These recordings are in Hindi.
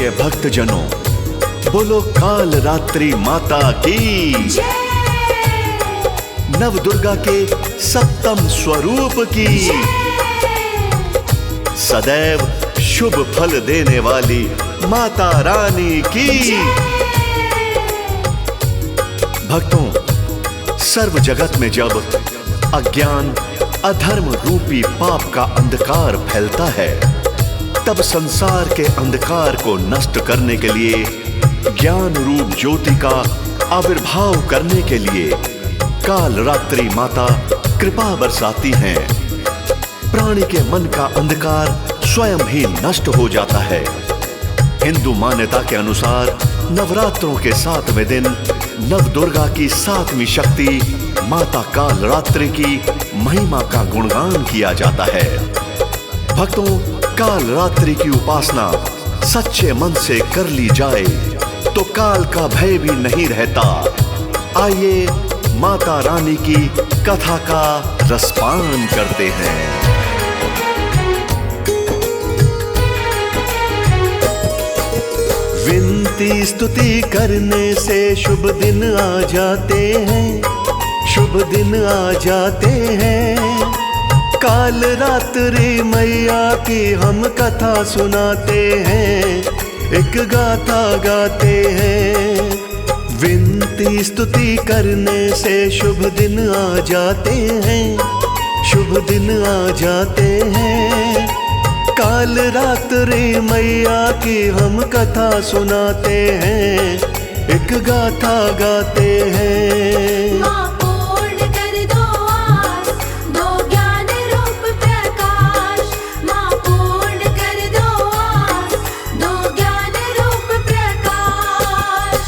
प्रिय भक्तजनों, बोलो काल रात्रि माता की नव दुर्गा के सप्तम स्वरूप की सदैव शुभ फल देने वाली माता रानी की। भक्तों, सर्व जगत में जब अज्ञान अधर्म रूपी पाप का अंधकार फैलता है, तब संसार के अंधकार को नष्ट करने के लिए, ज्ञान रूप ज्योति का आविर्भाव करने के लिए काल रात्रि माता कृपा बरसाती हैं। प्राणी के मन का अंधकार स्वयं ही नष्ट हो जाता है। हिंदू मान्यता के अनुसार नवरात्रों के 7वें दिन नव दुर्गा की 7वीं शक्ति माता काल रात्रि की महिमा का गुणगान किया जाता है। भक्तों, काल रात्रि की उपासना सच्चे मन से कर ली जाए तो काल का भय भी नहीं रहता। आइए माता रानी की कथा का रसपान करते हैं। विनती स्तुति करने से शुभ दिन आ जाते हैं, शुभ दिन आ जाते हैं। काल रात्रि मैया की हम कथा सुनाते हैं, एक गाथा गाते हैं। विनती स्तुति करने से शुभ दिन आ जाते हैं, शुभ दिन आ जाते हैं। काल रात्रि मैया की हम कथा सुनाते हैं, एक गाथा गाते हैं। माँ पूर्ण कर दो आस, दो ज्ञान रूप प्रकाश। माँ पूर्ण कर दो आस, दो ज्ञान रूप प्रकाश।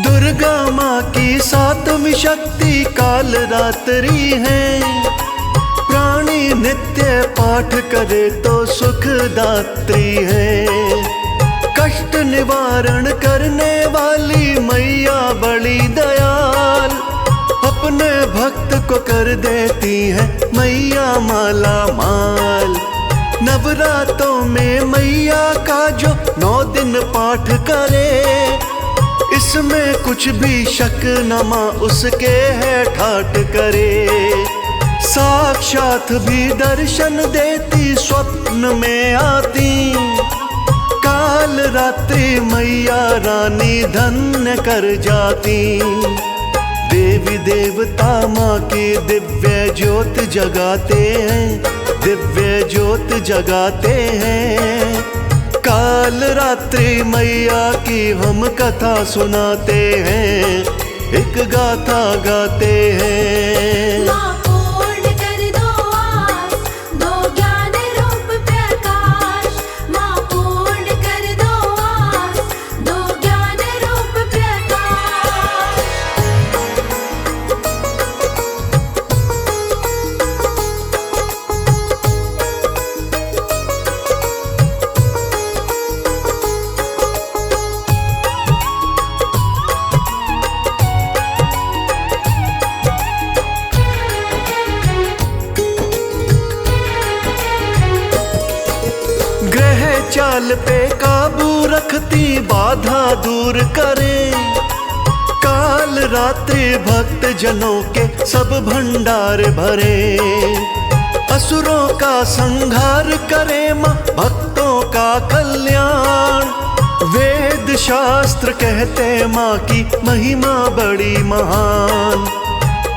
दुर्गा माँ की 7वीं शक्ति काल रात्रि है। प्राणी नित्य पाठ करे तो सुखदात्री है। कष्ट निवारण करने वाली मैया बड़ी दयाल, अपने भक्त को कर देती है मैया माला माल। नवरातों में मैया का जो 9 दिन पाठ करे, इसमें कुछ भी शक न माँ उसके है ठाट करे। साक्षात भी दर्शन देती, स्वप्न में आती। काल रात्रि मैया रानी धन्य कर जाती। देवी देवता माँ की दिव्य ज्योत जगाते हैं, दिव्य ज्योत जगाते हैं। काल रात्रि मैया की हम कथा सुनाते हैं, एक गाथा गाते हैं। माँ पूर्ण कर दो आस, दो ज्ञान रूप प्रकाश। माँ पूर्ण कर दो आस, दो ज्ञान रूप प्रकाश। ग्रह चाल पे काबू रखती, बाधा दूर करे। काल रात्रि भक्त जनों के सब भंडार भरे। असुरों का संहार करे माँ, भक्तों का कल्याण। वेद शास्त्र कहते माँ की महिमा बड़ी महान।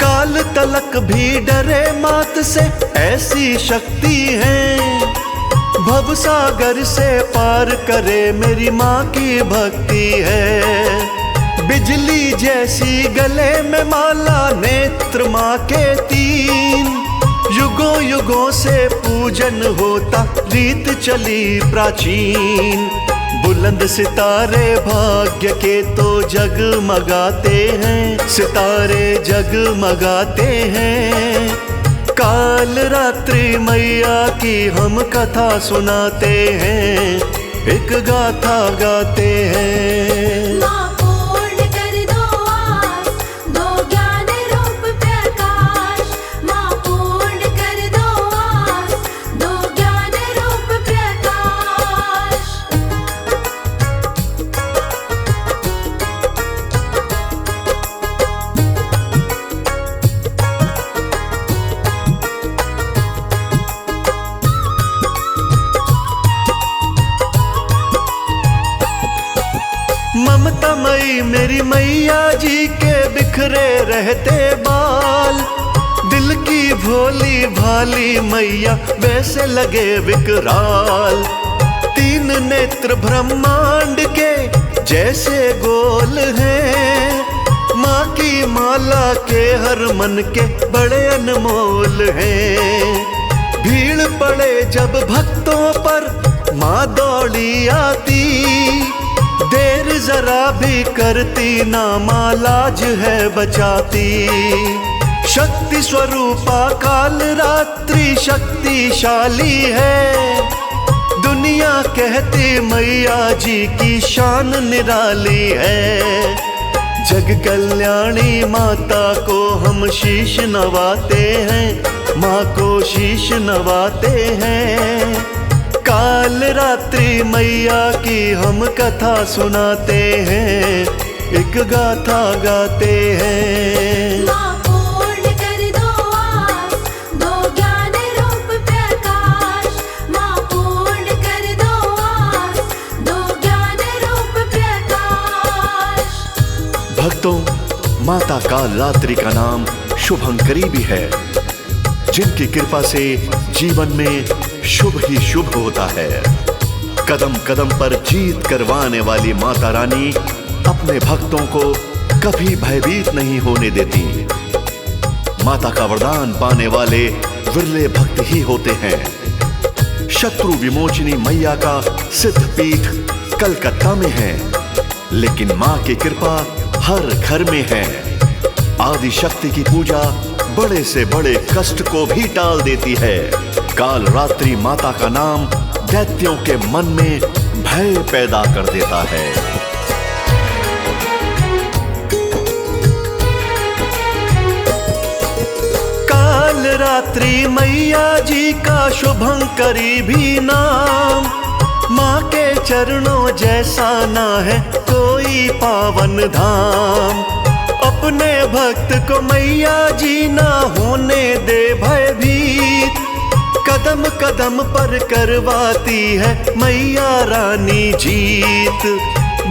काल तलक भी डरे मात से, ऐसी शक्ति है। भवसागर से पार करे मेरी माँ की भक्ति है। बिजली जैसी गले में माला, नेत्र माँ के 3। युगों युगों से पूजन होता, रीत चली प्राचीन। बुलंद सितारे भाग्य के तो जगमगाते हैं, सितारे जगमगाते हैं। काल रात्रि मैया की हम कथा सुनाते हैं, एक गाथा गाते हैं। माँ पूर्ण कर दो आस, दो ज्ञान रूप प्रकाश। माँ पूर्ण कर दो आस, दो ज्ञान रूप प्रकाश। ममतामयी मेरी मैया जी के बिखरे रहते बाल, दिल की भोली भाली मैया वैसे लगे विकराल। तीन नेत्र ब्रह्मांड के जैसे गोल हैं, माँ की माला के हर मन के बड़े अनमोल हैं। भीड़ पड़े जब भक्तों पर माँ दौड़ी आती, देर जरा भी करती ना माँ लाज है बचाती। शक्ति स्वरूपा काल रात्रि शक्तिशाली है, दुनिया कहती मैया जी की शान निराली है। जग कल्याणी माता को हम शीश नवाते हैं, माँ को शीश नवाते हैं। काल रात्रि मैया की हम कथा सुनाते हैं, एक गाथा गाते हैं। माँ पूर्ण कर दो आस, दो ज्ञान रूप प्रकाश। माँ पूर्ण कर दो आस, दो ज्ञान रूप प्रकाश। भक्तों, माता काल रात्रि का नाम शुभंकरी भी है, जिनकी कृपा से जीवन में शुभ ही शुभ होता है। कदम कदम पर जीत करवाने वाली माता रानी अपने भक्तों को कभी भयभीत नहीं होने देती। माता का वरदान पाने वाले विरले भक्त ही होते हैं। शत्रु विमोचनी मैया का सिद्ध पीठ कलकत्ता में है, लेकिन माँ की कृपा हर घर में है। आदि शक्ति की पूजा बड़े से बड़े कष्ट को भी टाल देती है। काल रात्रि माता का नाम दैत्यों के मन में भय पैदा कर देता है। काल रात्रि मैया जी का शुभंकरी भी नाम, माँ के चरणों जैसा ना है कोई पावन धाम। अपने भक्त को मैया जी ना होने दे भयभीत, कदम कदम पर करवाती है मैया रानी जीत।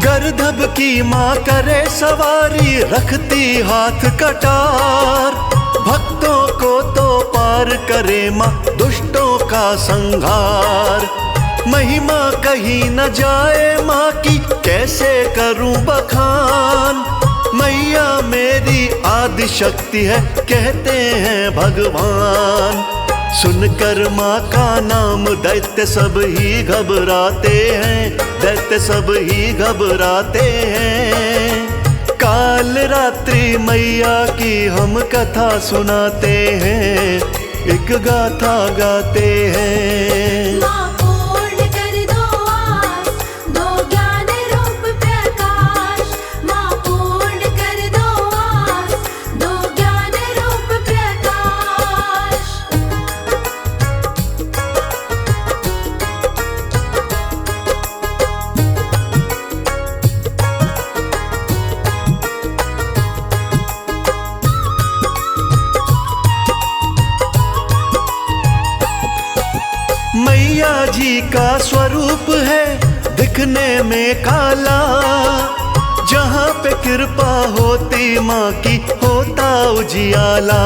गर्दभ की माँ करे सवारी, रखती हाथ कटार। भक्तों को तो पार करे माँ दुष्टों का संहार। महिमा कहीं न जाए माँ की, कैसे करूं बखान। मैया मेरी आदि शक्ति है, कहते हैं भगवान। सुनकर माँ का नाम दैत्य सब ही घबराते हैं, दैत्य सब ही घबराते हैं। काल रात्रि मैया की हम कथा सुनाते हैं, एक गाथा गाते हैं। माँ पूर्ण कर दो आस, दो ज्ञान रूप प्रकाश। माँ पूर्ण कर दो आस, दो ज्ञान रूप प्रकाश। मैया जी का स्वरूप है दिखने में काला, जहाँ पे कृपा होती माँ की होता उजियाला।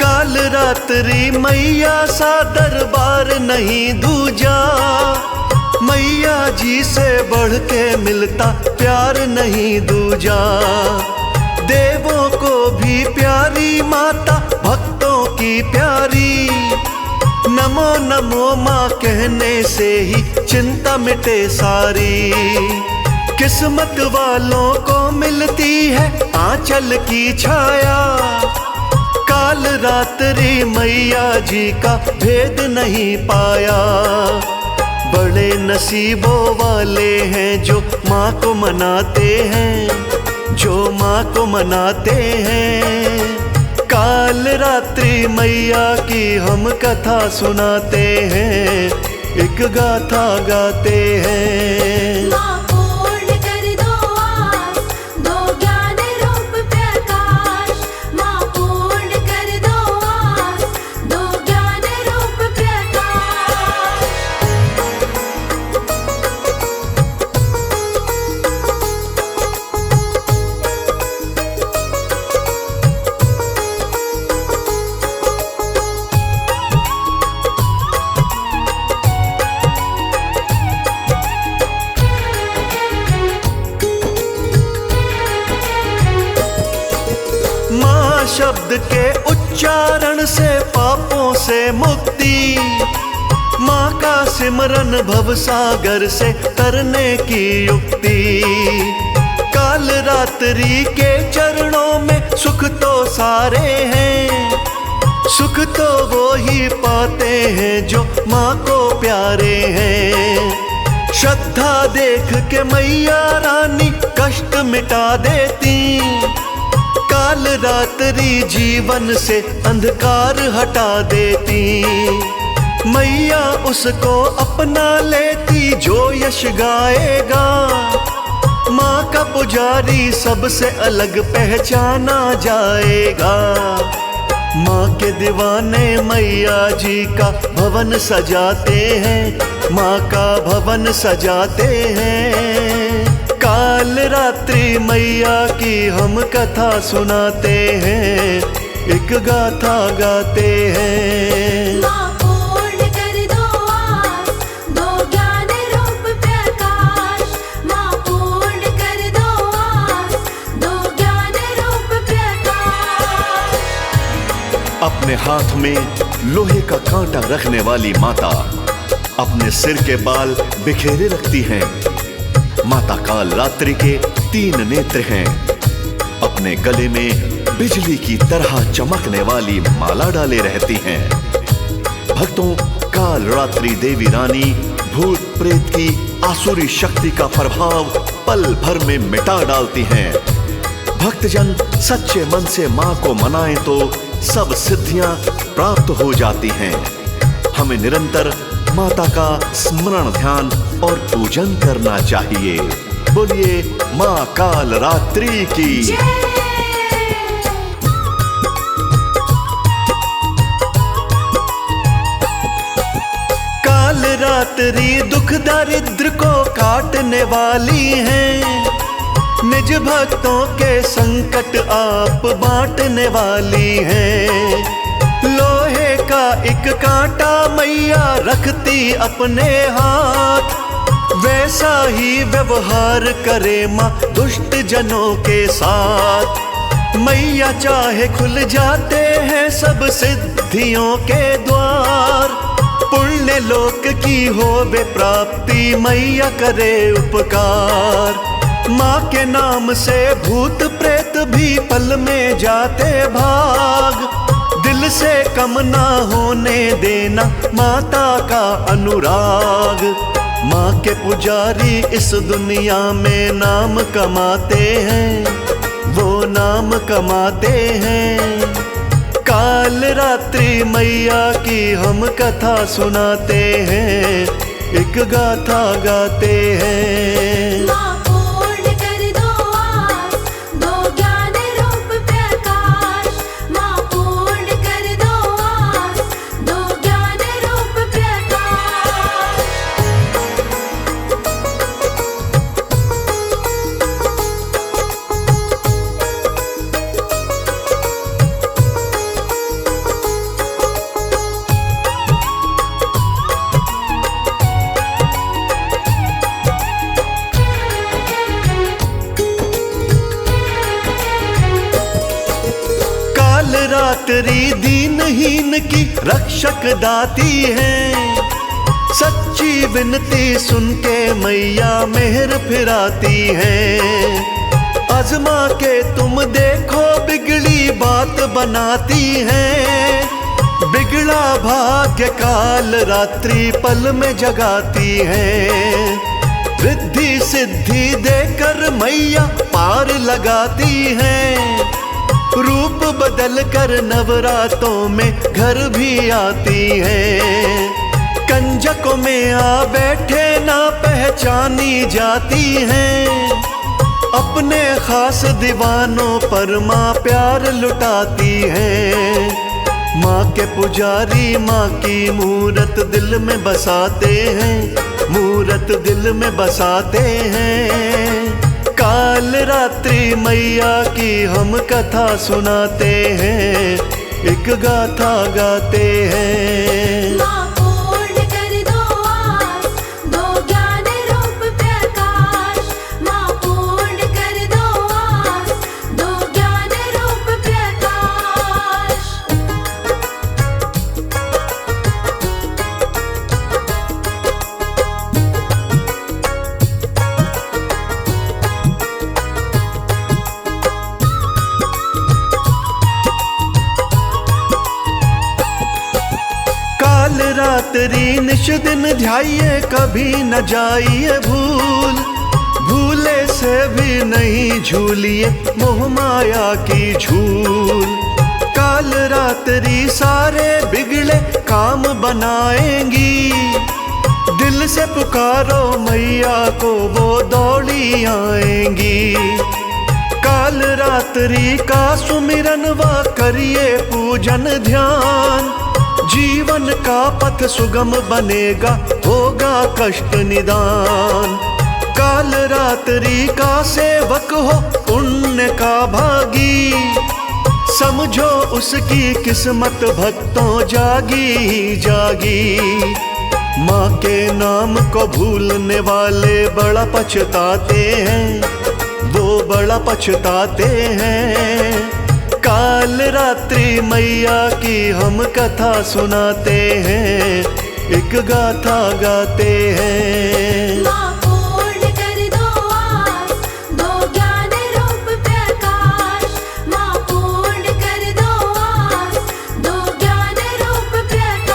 काल रात्रि मैया सा दरबार नहीं दूजा, मैया जी से बढ़ के मिलता प्यार नहीं दूजा। देवों को भी प्यारी माता, भक्तों की प्यारी। नमो नमो माँ कहने से ही चिंता मिटे सारी। किस्मत वालों को मिलती है आंचल की छाया, काल रात रात्रि मैया जी का भेद नहीं पाया। बड़े नसीबों वाले हैं जो माँ को मनाते हैं, जो माँ को मनाते हैं। काल रात्रि मैया की हम कथा सुनाते हैं, एक गाथा गाते हैं। माँ पूर्ण कर दो आस, दो ज्ञान रूप प्रकाश। माँ पूर्ण कर दो आस, दो ज्ञान रूप प्रकाश। माँ शब्द के उच्चारण से पापों से मुक्ति, माँ का सिमरन भवसागर से तरने की युक्ति। काल रात्रि के चरणों में सुख तो सारे हैं, सुख तो वो ही पाते हैं जो माँ को प्यारे हैं। श्रद्धा देख के मैया रानी कष्ट मिटा देती, काल रात्रि जीवन से अंधकार हटा देती। मैया उसको अपना लेती जो यश गाएगा, माँ का पुजारी सबसे अलग पहचाना जाएगा। माँ के दीवाने मैया जी का भवन सजाते हैं, माँ का भवन सजाते हैं। काल रात्रि मैया की हम कथा सुनाते हैं, एक गाथा गाते हैं। माँ पूर्ण कर दो आस, दो ज्ञान रूप प्रकाश। माँ पूर्ण कर दो आस, दो ज्ञान रूप प्रकाश। अपने हाथ में लोहे का कांटा रखने वाली माता अपने सिर के बाल बिखेरे रखती हैं। माता काल रात्रि के 3 नेत्र हैं। अपने गले में बिजली की तरह चमकने वाली माला डाले रहती हैं। भक्तों, काल रात्रि देवी रानी भूत प्रेत की आसुरी शक्ति का प्रभाव पल भर में मिटा डालती हैं। भक्तजन सच्चे मन से माँ को मनाएं तो सब सिद्धियां प्राप्त हो जाती हैं। हमें निरंतर माता का स्मरण, ध्यान और पूजन करना चाहिए। बोलिए माँ काल रात्रि की जय। काल रात्रि दुख दारिद्र को काटने वाली है, निज भक्तों के संकट आप बांटने वाली है। लोहे का एक कांटा मैया रखती अपने हाथ, वैसा ही व्यवहार करे माँ दुष्ट जनों के साथ। मैया चाहे खुल जाते हैं सब सिद्धियों के द्वार, पुण्य लोक की होवे प्राप्ति मैया करे उपकार। माँ के नाम से भूत प्रेत भी पल में जाते भाग, दिल से कम ना होने देना माता का अनुराग। माँ के पुजारी इस दुनिया में नाम कमाते हैं, वो नाम कमाते हैं। काल रात्रि मैया की हम कथा सुनाते हैं, एक गाथा गाते हैं। माँ पूर्ण कर दो आस, दो ज्ञान रूप प्रकाश। माँ पूर्ण कर दो आस, दो ज्ञान रूप प्रकाश। काल रात्रि दीनहीन की रक्षक दाती है, सच्ची विनती सुन के मैया मेहर फिराती है। आजमा के तुम देखो बिगड़ी बात बनाती हैं। बिगड़ा भाग्य काल रात्रि पल में जगाती हैं। रिद्धि सिद्धि देकर मैया पार लगाती हैं। रूप बदल कर नवरातों में घर भी आती हैं। कंजकों में आ बैठे ना पहचानी जाती हैं। अपने खास दीवानों पर माँ प्यार लुटाती है। माँ के पुजारी माँ की मूरत दिल में बसाते हैं। मूरत दिल में बसाते हैं। काल रात्रि मैया की हम कथा सुनाते हैं। एक गाथा गाते हैं। माँ पूर्ण कर दो आस, दो ज्ञान रूप प्रकाश। माँ पूर्ण कर दो आस, दो ज्ञान रूप प्रकाश। काल रात्रि निश दिन ध्याइए कभी न जाइए भूल। भूले से भी नहीं झूलिए मोह माया की झूल। काल रात्रि सारे बिगड़े काम बनाएंगी। दिल से पुकारो मैया को वो दौड़ी आएंगी। काल रात्रि का सुमिरन व करिए पूजन ध्यान। जीवन का पथ सुगम बनेगा होगा कष्ट निदान। काल रात्रि का सेवक हो पुण्य का भागी। समझो उसकी किस्मत भक्तों जागी ही जागी। माँ के नाम को भूलने वाले बड़ा पछताते हैं। वो बड़ा पछताते हैं। काल रात्रि मैया की हम कथा सुनाते हैं। एक गाथा गाते हैं। माँ पूर्ण कर दो आस, दो ज्ञान रूप प्रकाश। माँ पूर्ण कर दो आस, दो ज्ञान रूप प्रकाश।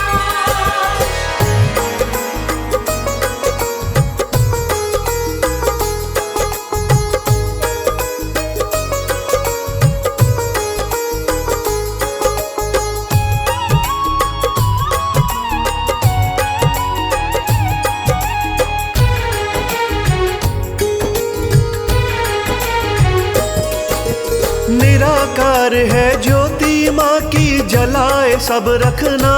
निराकार है ज्योति माँ की जलाए सब रखना।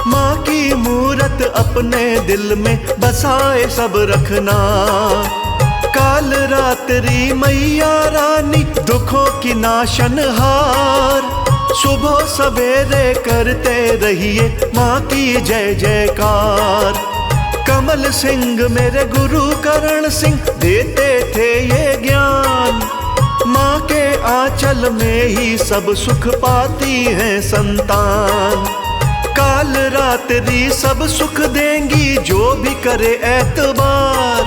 माँ की मूरत अपने दिल में बसाए सब रखना। काल रात्रि मैया रानी दुखों की नाशनहार। सुबह सवेरे करते रहिए माँ की जय जयकार। कमल सिंह मेरे गुरु करण सिंह देते थे ये ज्ञान। माँ के आंचल में ही सब सुख पाती है संतान। काल रात्रि सब सुख देंगी जो भी करे एतबार।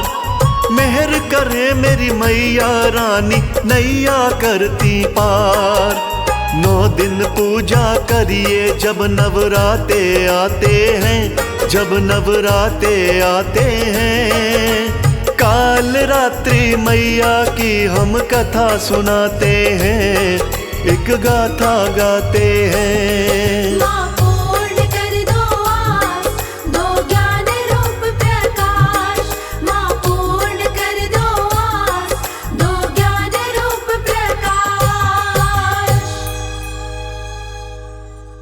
मेहर करे मेरी मैया रानी नैया करती पार। 9 दिन पूजा करिए जब नवराते आते हैं। जब नवराते आते हैं। काल रात्रि मैया की हम कथा सुनाते हैं। एक गाथा गाते हैं। माँ